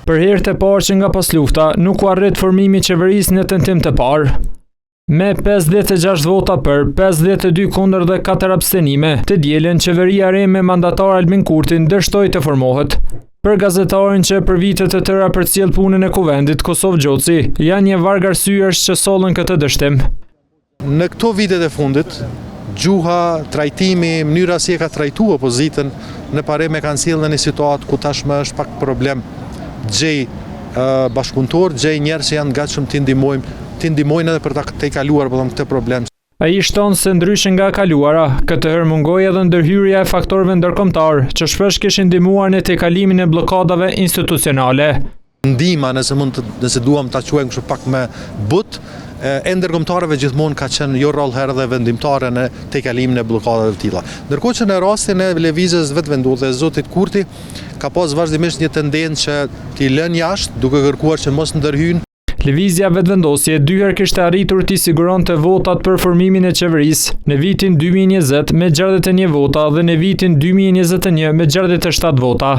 Për herë të parë që nga pas lufta, nuk u arrit formimi i qeverisë në tentim të parë. Me 56 vota për, 52 kundër dhe 4 abstenime, të dielën qeveria re me mandatar Albin Kurtin dështoi të formohet. Për gazetarin që për vitet të tëra përcjell punën e kuvendit Kosovë Gjoci, janë një varg arsyesh që sollën këtë dështim. Në këto vitet e fundit, gjuha, trajtimi, mënyra si e ka trajtuar opozitën, në pare me kanë sjellë në një situatë ku tashmë është pak problem. Gjej bashkëpunëtor, gjej njerëz që janë gatshëm të ndihmojnë edhe për ta kaluar këtë problem. Ai shton se ndryshe nga kaluara, këtë herë mungoi edhe ndërhyrja e faktorëve ndërkombëtar, që shpesh kishin ndihmuar në tejkalimin e bllokadave institucionale. Ndihma, nëse duam ta quajmë kështu pak me but, e ndërkombëtarëve gjithmonë ka qenë jo rrallë herë dhe vendimtare në tejkalimin e bllokadave të tilla. Ndërkohë që në rastin e lëvizjes vetëvendosur të zotit Kurti, ka pas vazhdimisht një tendencë që t'i lënë jashtë, duke kërkuar që mos ndërhyjnë. Lëvizja vetëvendosje dy herë kishte arritur t'i siguronte votat për formimin e qeverisë, në vitin 2020 me 61 vota dhe në vitin 2021 me 67 vota.